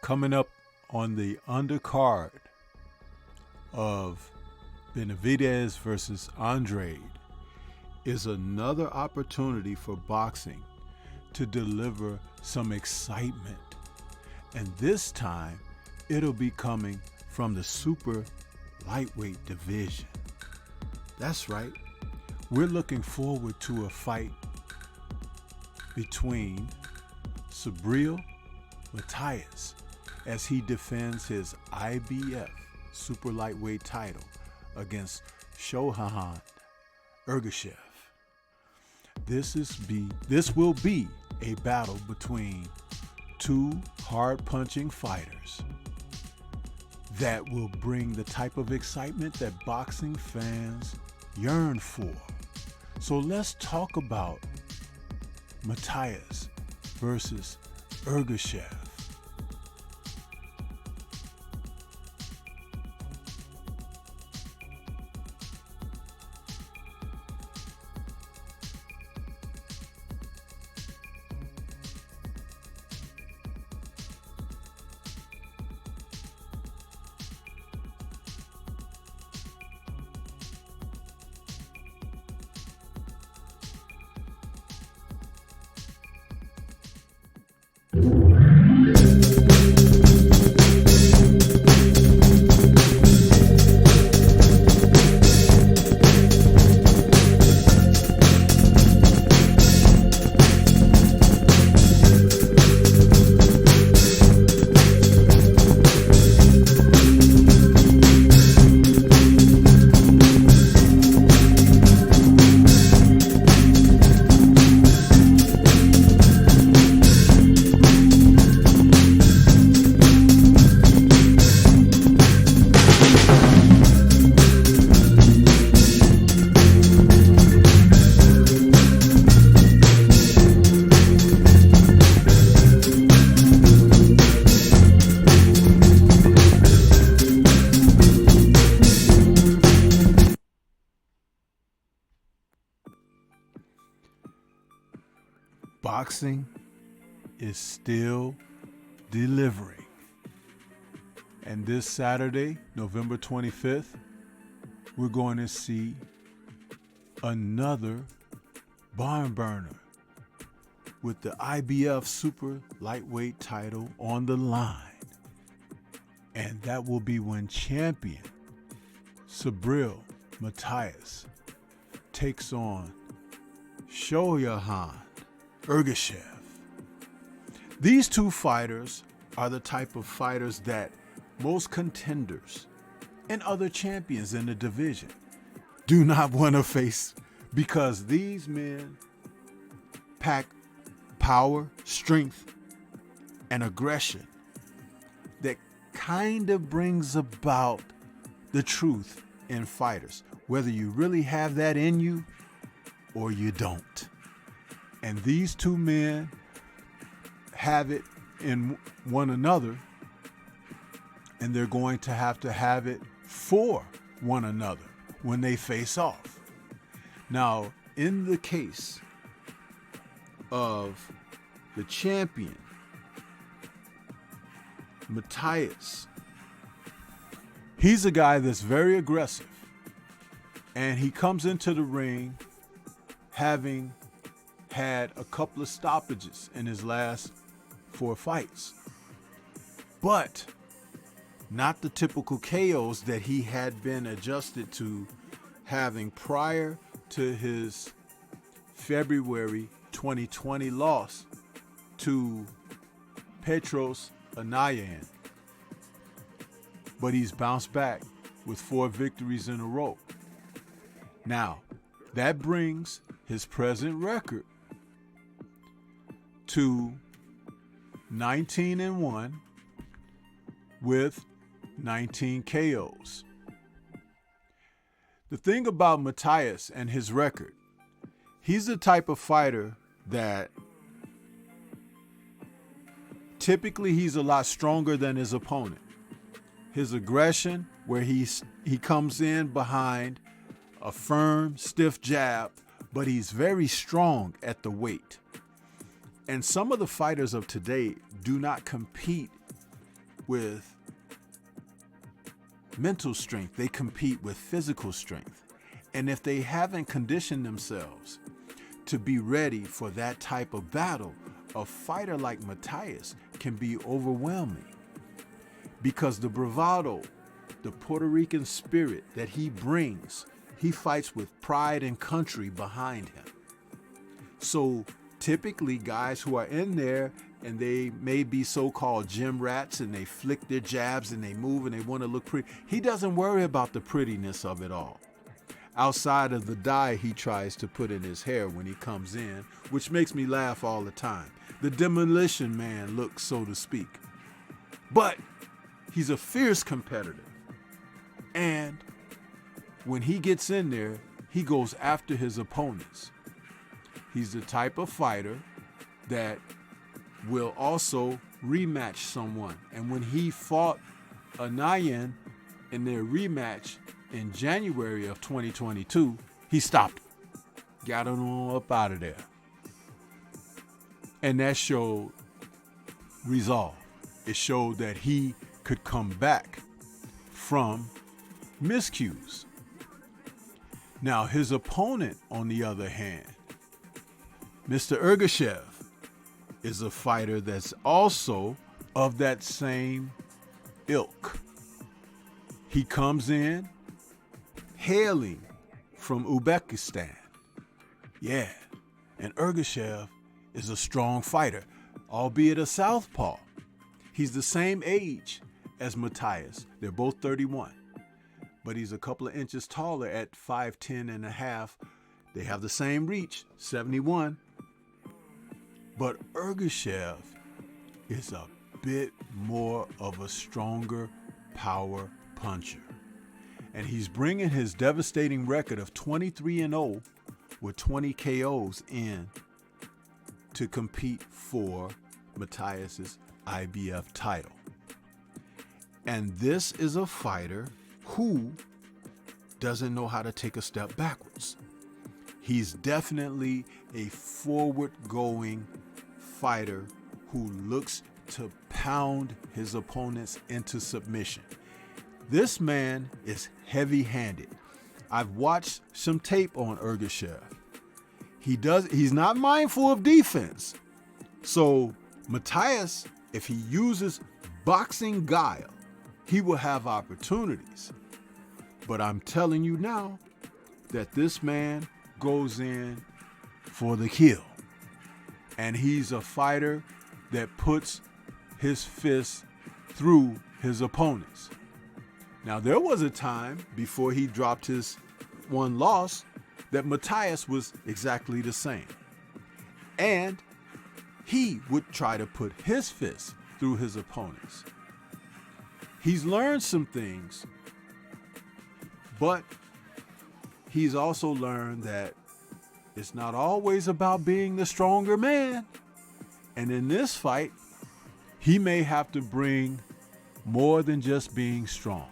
Coming up on the undercard of Benavidez versus Andrade is another opportunity for boxing to deliver some excitement. And this time, it'll be coming from the super lightweight division. That's right. We're looking forward to a fight between Shareable Matias as he defends his IBF super lightweight title against Sho Ppv Ergashev. This will be a battle between two hard-punching fighters that will bring the type of excitement that boxing fans yearn for. So let's talk about Matias versus Ergashev. Boxing is still delivering. And this Saturday, November 25th, we're going to see another barn burner with the IBF super lightweight title on the line. And that will be when champion Shareable Matias takes on Sho Ppv Ergashev. These two fighters are the type of fighters that most contenders and other champions in the division do not want to face, because these men pack power, strength, and aggression that kind of brings about the truth in fighters, whether you really have that in you or you don't. And these two men have it in one another, and they're going to have it for one another when they face off. Now, in the case of the champion, Matias, he's a guy that's very aggressive, and he comes into the ring having had a couple of stoppages in his last 4 fights, but not the typical KOs that he had been adjusted to having prior to his February 2020 loss to Petros Anayan. But he's bounced back with 4 victories in a row. Now, that brings his present record to 19-1 with 19 KOs. The thing about Matias and his record, he's the type of fighter that typically he's a lot stronger than his opponent. His aggression, where he comes in behind a firm, stiff jab, but he's very strong at the weight. And some of the fighters of today do not compete with mental strength. They compete with physical strength. And if they haven't conditioned themselves to be ready for that type of battle, a fighter like Matias can be overwhelming, because the bravado, the Puerto Rican spirit that he brings, he fights with pride and country behind him. So typically guys who are in there and they may be so-called gym rats and they flick their jabs and they move and they want to look pretty, he doesn't worry about the prettiness of it all. Outside of the dye he tries to put in his hair when he comes in, which makes me laugh all the time. The Demolition Man look, so to speak. But he's a fierce competitor. And when he gets in there, he goes after his opponents. He's the type of fighter that will also rematch someone. And when he fought Anayan in their rematch in January of 2022, he stopped him, got him up out of there. And that showed resolve. It showed that he could come back from miscues. Now, his opponent, on the other hand, Mr. Ergashev, is a fighter that's also of that same ilk. He comes in hailing from Uzbekistan. Yeah, and Ergashev is a strong fighter, albeit a southpaw. He's the same age as Matias. They're both 31. But he's a couple of inches taller at 5'10 and a half. They have the same reach, 71. But Ergashev is a bit more of a stronger power puncher. And he's bringing his devastating record of 23-0 with 20 KOs in to compete for Matias's IBF title. And this is a fighter who doesn't know how to take a step backwards. He's definitely a forward-going fighter who looks to pound his opponents into submission. This man is heavy-handed. I've watched some tape on Ergashev. He's not mindful of defense. So Matias, if he uses boxing guile, he will have opportunities. But I'm telling you now that this man goes in for the kill. And he's a fighter that puts his fists through his opponents. Now, there was a time before he dropped his one loss that Matias was exactly the same. And he would try to put his fists through his opponents. He's learned some things, but he's also learned that it's not always about being the stronger man. And in this fight, he may have to bring more than just being strong.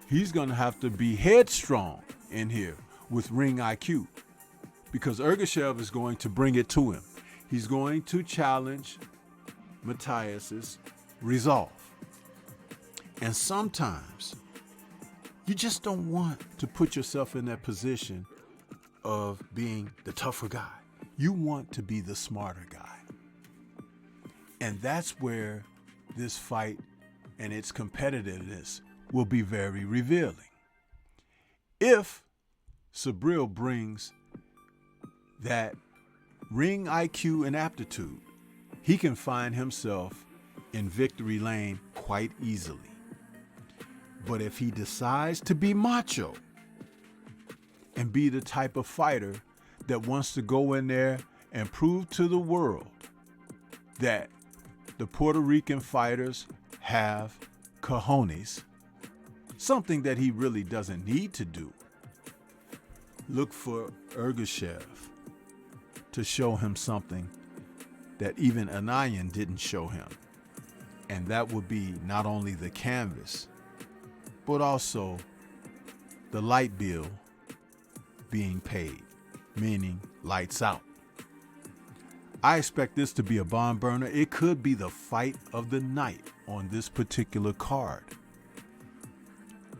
He's going to have to be headstrong in here with ring IQ, because Ergashev is going to bring it to him. He's going to challenge Matias's resolve. And sometimes you just don't want to put yourself in that position of being the tougher guy. You want to be the smarter guy. And that's where this fight and its competitiveness will be very revealing. If Shareable brings that ring IQ and aptitude, he can find himself in victory lane quite easily. But if he decides to be macho and be the type of fighter that wants to go in there and prove to the world that the Puerto Rican fighters have cojones, something that he really doesn't need to do, look for Ergashev to show him something that even Anayan didn't show him. And that would be not only the canvas, but also the light bill being paid, meaning lights out. I expect this to be a barn burner. It could be the fight of the night on this particular card.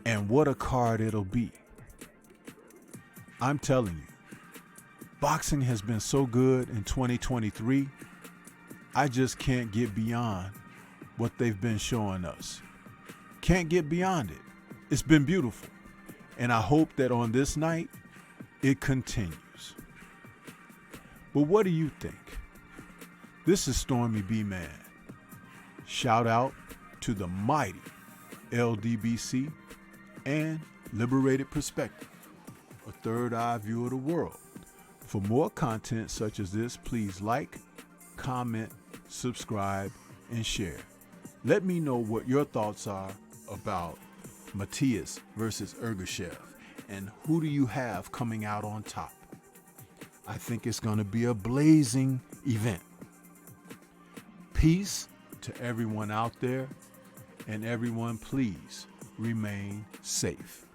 And what a card it'll be. I'm telling you, boxing has been so good in 2023. I just can't get beyond what they've been showing us. Can't get beyond it. It's been beautiful. And I hope that on this night, it continues. But what do you think? This is Stormy B Man. Shout out to the mighty LDBC and Liberated Perspective, a third eye view of the world. For more content such as this, please like, comment, subscribe, and share. Let me know what your thoughts are about Matias versus Ergashev, and who do you have coming out on top? I think it's going to be a blazing event. Peace to everyone out there, and everyone please remain safe.